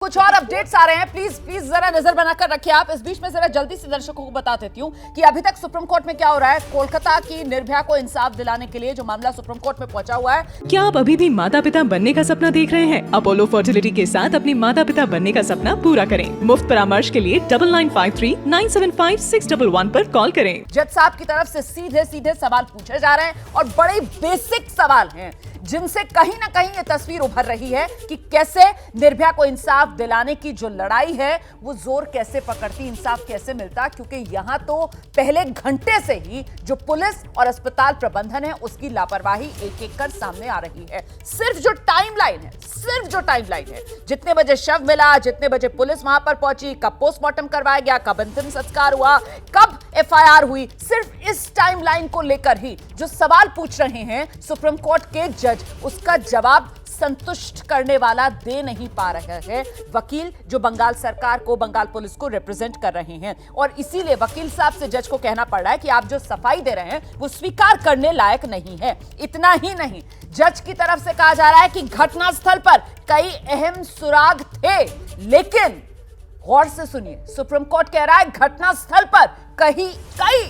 कुछ और अपडेट्स आ रहे हैं, प्लीज जरा नजर बनाकर रखिए आप। इस बीच में जरा जल्दी से दर्शकों को बता देती हूं कि अभी तक सुप्रीम कोर्ट में क्या हो रहा है। कोलकाता की निर्भया को इंसाफ दिलाने के लिए जो मामला सुप्रीम कोर्ट में पहुंचा हुआ है। क्या आप अभी भी माता पिता बनने का सपना देख रहे हैं? अपोलो फर्टिलिटी के साथ अपनी माता पिता बनने का सपना पूरा करें। मुफ्त परामर्श के लिए 9953975611 पर कॉल करें। जज साहब की तरफ से सीधे सीधे सवाल पूछे जा रहे हैं और बड़े बेसिक सवाल हैं जिनसे कहीं ना कहीं ये तस्वीर उभर रही है कि कैसे निर्भया को इंसाफ दिलाने की जो लड़ाई है वो जोर कैसे पकड़ती, इंसाफ कैसे मिलता। क्योंकि यहां तो पहले घंटे से ही जो पुलिस और अस्पताल प्रबंधन है उसकी लापरवाही एक एक कर सामने आ रही है। सिर्फ जो टाइमलाइन है, जितने बजे शव मिला, जितने बजे पुलिस वहां पर पहुंची, कब पोस्टमार्टम करवाया गया, कब अंतिम संस्कार हुआ, कब एफआईआर हुई, सिर्फ इस टाइमलाइन को लेकर ही जो सवाल पूछ रहे हैं सुप्रीम कोर्ट के जज, उसका जवाब संतुष्ट करने वाला दे नहीं पा रहे हैं वकील जो बंगाल सरकार को, बंगाल पुलिस को रिप्रेजेंट कर रहे हैं। और इसीलिए वकील साहब से जज को कहना पड़ रहा है कि आप जो सफाई दे रहे हैं वो स्वीकार करने लायक नहीं है। इतना ही नहीं, जज की तरफ से कहा जा रहा है कि घटनास्थल पर कई अहम सुराग थे, लेकिन गौर से सुनिए, सुप्रीम कोर्ट कह रहा है घटनास्थल पर कई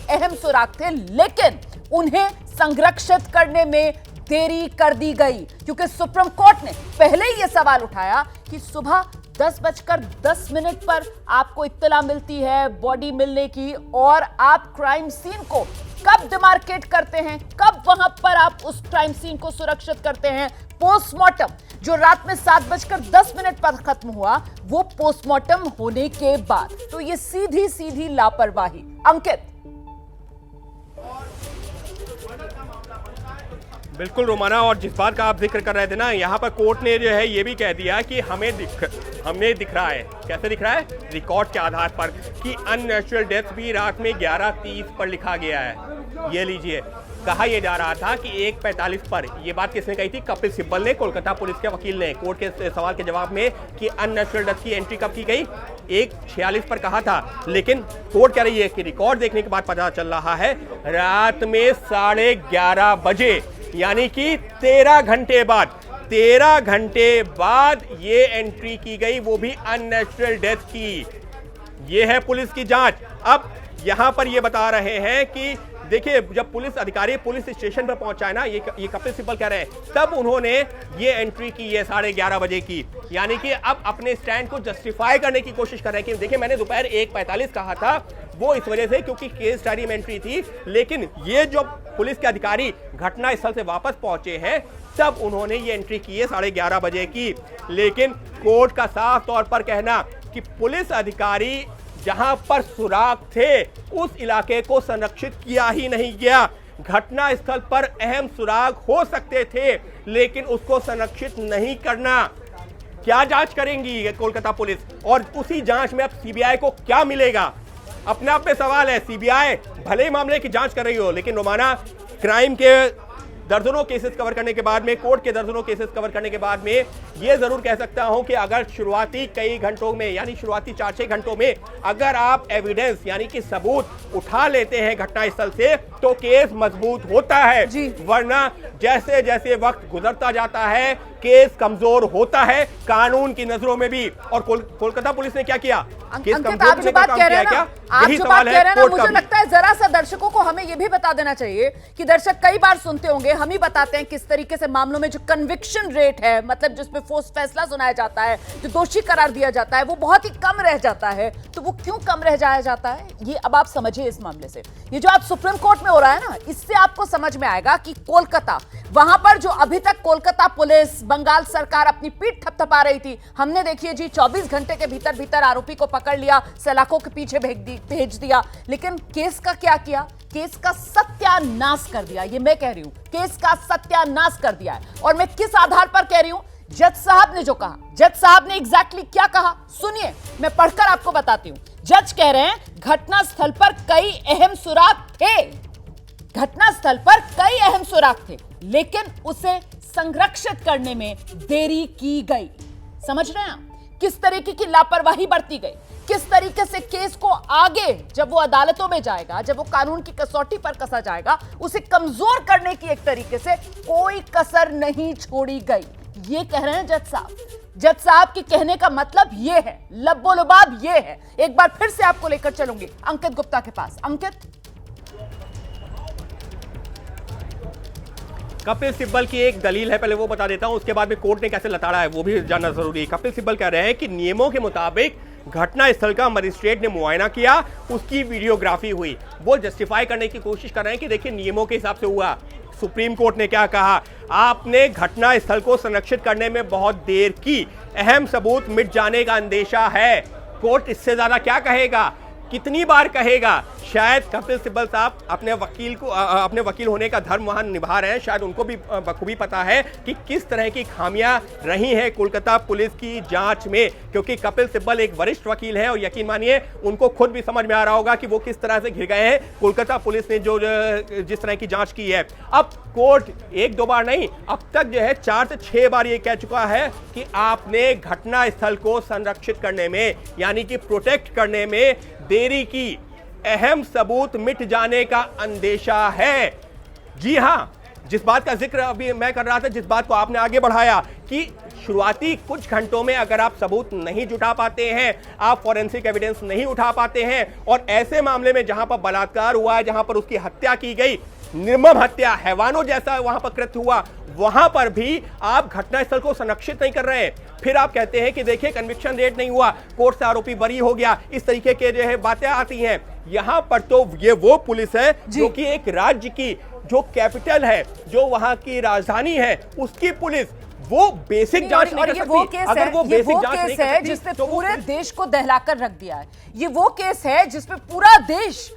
अहम सुराग थे लेकिन उन्हें संरक्षित करने में देरी कर दी गई। क्योंकि सुप्रीम कोर्ट ने पहले ही यह सवाल उठाया कि सुबह 10:10 पर आपको इत्तला मिलती है बॉडी मिलने की और आप क्राइम सीन को कब डिमार्केट करते हैं, कब वहां पर आप उस क्राइम सीन को सुरक्षित करते हैं। पोस्टमार्टम जो रात में 7:10 पर खत्म हुआ वो पोस्टमार्टम होने के बाद। तो ये सीधी लापरवाही। अंकित, बिल्कुल रोमाना, और जिस बात का आप जिक्र कर रहे थे ना, यहाँ पर कोर्ट ने जो है ये भी कह दिया कि हमें दिख रहा है, कैसे दिख रहा है, रिकॉर्ड के आधार पर, कि अननेचुरल डेथ भी रात में 11:30 पर लिखा गया है। ये लीजिए, कहा यह जा रहा था कि 1:45 पर, ये बात किसने कही थी? कपिल सिब्बल ने, कोलकाता पुलिस के वकील ने, कोर्ट के सवाल के जवाब में कि अननेचुरल डेथ की एंट्री कब की गई, 1:46 पर कहा था। लेकिन कोर्ट कह रही है कि रिकॉर्ड देखने के बाद पता चल रहा है रात में 11:30 बजे, यानी कि 13 घंटे बाद ये एंट्री की गई, वो भी अननेचुरल डेथ की। ये है पुलिस की जांच। अब यहां पर ये बता रहे हैं कि देखिए, जब पुलिस अधिकारी पुलिस स्टेशन पर पहुंचा है ना, ये कपिल सिब्बल कह रहे हैं, तब उन्होंने ये एंट्री की है 11:30 बजे की। यानी कि अब अपने स्टैंड को जस्टिफाई करने की कोशिश कर रहे हैं कि देखिए मैंने दोपहर 1:45 कहा था, वो इस वजह से क्योंकि केस डायरी में एंट्री थी। लेकिन ये जो पुलिस के अधिकारी घटना स्थल से वापस पहुंचे हैं तब उन्होंने ये एंट्री की है 11:30 बजे की। लेकिन कोर्ट का साफ तौर पर कहना कि पुलिस अधिकारी जहां पर सुराग थे उस इलाके को संरक्षित किया ही नहीं गया। घटना स्थल पर अहम सुराग हो सकते थे लेकिन उसको संरक्षित नहीं करना। क्या जांच करेंगी कोलकाता पुलिस, और उसी जांच में अब सीबीआई को क्या मिलेगा? अपने आप में सवाल है। सीबीआई भले ही मामले की जांच कर रही हो, लेकिन रोमाना, क्राइम के दर्जनों केसेस कवर करने के बाद में, कोर्ट के दर्जनों केसेस कवर करने के बाद में ये जरूर कह सकता हूं कि अगर शुरुआती कई घंटों में, यानी शुरुआती 4-6 घंटों में अगर आप एविडेंस यानी कि सबूत उठा लेते हैं घटनास्थल से तो केस मजबूत होता है। वरना जैसे जैसे वक्त गुजरता जाता है केस कमजोर होता है कानून की नजरों में भी। और कोलकाता पुलिस ने क्या किया? केस अंकित, आप जो बात कह रहे हैं ना, मुझे लगता है जरा सा दर्शकों को हमें यह भी बता देना चाहिए कि दर्शक कई बार सुनते होंगे, हम ही बताते हैं किस तरीके से मामलों में जो कन्विक्शन रेट है, मतलब जिसमें फैसला सुनाया जाता है, जो दोषी करार दिया जाता है, वो बहुत ही कम रह जाता है। तो वो क्यों कम रह जाया जाता है, ये अब आप समझिए इस मामले से। ये जो आप सुप्रीम कोर्ट में हो रहा है ना, इससे आपको समझ में आएगा कि कोलकाता, वहां पर जो अभी तक कोलकाता पुलिस, बंगाल सरकार अपनी पीठ थपथपा रही थी, हमने देखिए जी 24 घंटे के भीतर आरोपी को पकड़ लिया, सलाखों के पीछे भेज दिया, लेकिन केस का क्या किया? केस का सत्यानाश कर दिया। ये मैं कह रही हूं, केस का सत्यानाश कर दिया है। और मैं किस आधार पर कह रही हूं? जज साहब ने जो कहा, जज साहब ने एग्जैक्टली क्या कहा सुनिए, मैं पढ़कर आपको बताती हूं। जज कह रहे हैं घटनास्थल पर कई अहम सुराग थे, घटनास्थल पर कई अहम सुराग थे, लेकिन उसे संरक्षित करने में देरी की गई। समझ रहे हैं आप किस तरीके की लापरवाही बरती गई, किस तरीके से केस को आगे जब वो अदालतों में जाएगा, जब वो कानून की कसौटी पर कसा जाएगा, उसे कमजोर करने की एक तरीके से कोई कसर नहीं छोड़ी गई। ये कह रहे हैं जज साहब। जज साहब के कहने का मतलब ये है, लब्बो-लुबाब ये है। एक बार फिर से आपको लेकर चलूंगी अंकित गुप्ता के पास। अंकित, कपिल सिब्बल की एक दलील है, पहले वो बता देता हूं, उसके बाद में कोर्ट ने कैसे लताड़ा है वो भी जानना जरूरी है। कपिल सिब्बल कह रहे हैं कि नियमों के मुताबिक घटना स्थल का मजिस्ट्रेट ने मुआयना किया, उसकी वीडियोग्राफी हुई। वो जस्टिफाई करने की कोशिश कर रहे हैं कि देखिए नियमों के हिसाब से हुआ। सुप्रीम कोर्ट ने क्या कहा, आपने घटना स्थल को संरक्षित करने में बहुत देर की, अहम सबूत मिट जाने का अंदेशा है। कोर्ट इससे ज्यादा क्या कहेगा, कितनी बार कहेगा? शायद कपिल सिब्बल साहब अपने वकील होने का धर्म वहां निभा रहे हैं, शायद उनको भी बखूबी पता है कि किस तरह की खामियां रही हैं कोलकाता पुलिस की जांच में, क्योंकि कपिल सिब्बल एक वरिष्ठ वकील हैं और यकीन मानिए उनको खुद भी समझ में आ रहा होगा कि वो किस तरह से घिर गए हैं कोलकाता पुलिस ने जो जिस तरह की जांच की है। अब कोर्ट एक दो बार नहीं, अब तक जो है 4 से 6 बार ये कह चुका है कि आपने घटना स्थल को संरक्षित करने में, यानी कि प्रोटेक्ट करने में देरी की, अहम सबूत मिट जाने का अंदेशा है। जी हां, जिस बात का जिक्र अभी मैं कर रहा था, जिस बात को आपने आगे बढ़ाया कि शुरुआती कुछ घंटों में अगर आप सबूत नहीं जुटा पाते हैं, आप फॉरेंसिक एविडेंस नहीं उठा पाते हैं, और ऐसे मामले में जहां पर बलात्कार हुआ है, जहां पर उसकी हत्या की गई, निर्मम हत्या, हैवानों जैसा वहां पर कृत्य हुआ, वहां पर भी आप घटनास्थल को संरक्षित नहीं कर रहे हैं। फिर आप कहते हैं कि देखिए कन्विक्शन रेट नहीं हुआ, कोर्ट से आरोपी बरी हो गया, इस तरीके के जो है बातें आती हैं। यहां पर तो ये वो पुलिस है जो कि एक राज्य की जो कैपिटल है, जो वहां की राजधानी है, उसकी पुलिस वो बेसिक जांच नहीं कर सकती। अगर वो बेसिक जांच नहीं कर सकती जिसने तो पूरे देश को दहलाकर रख दिया है। ये वो केस है जिसमें पूरा देश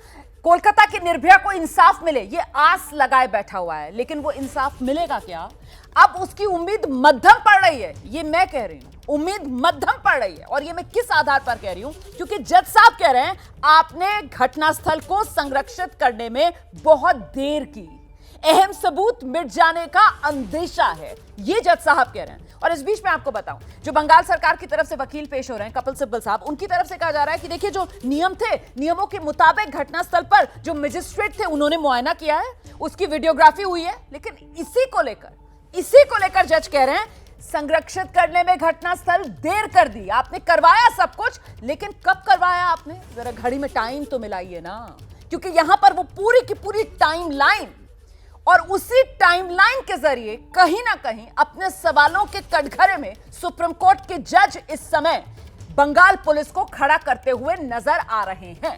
कोलकाता की निर्भया को इंसाफ मिले, ये आस लगाए बैठा हुआ है, लेकिन वो इंसाफ मिलेगा क्या? अब उसकी उम्मीद मध्यम पड़ रही है, ये मैं कह रही हूं, उम्मीद मध्यम पड़ रही है। और ये मैं किस आधार पर कह रही हूं? क्योंकि जज साहब कह रहे हैं आपने घटनास्थल को संरक्षित करने में बहुत देर की, अहम सबूत मिट जाने का अंदेशा है, ये जज साहब कह रहे हैं। और इस बीच में आपको बताऊं, जो बंगाल सरकार की तरफ से वकील पेश हो रहे हैं कपिल सिब्बल साहब, उनकी तरफ से कहा जा रहा है कि देखिए जो नियम थे, नियमों के मुताबिक घटनास्थल पर जो मजिस्ट्रेट थे उन्होंने मुआयना किया है, उसकी वीडियोग्राफी हुई है, लेकिन इसी को लेकर जज कह रहे हैं संरक्षित करने में घटनास्थल देर कर दी। आपने करवाया सब कुछ, लेकिन कब करवाया आपने? जरा घड़ी में टाइम तो मिलाइए ना, क्योंकि यहां पर वो पूरी की पूरी टाइमलाइन, और उसी टाइमलाइन के जरिए कहीं ना कहीं अपने सवालों के कटघरे में सुप्रीम कोर्ट के जज इस समय बंगाल पुलिस को खड़ा करते हुए नजर आ रहे हैं।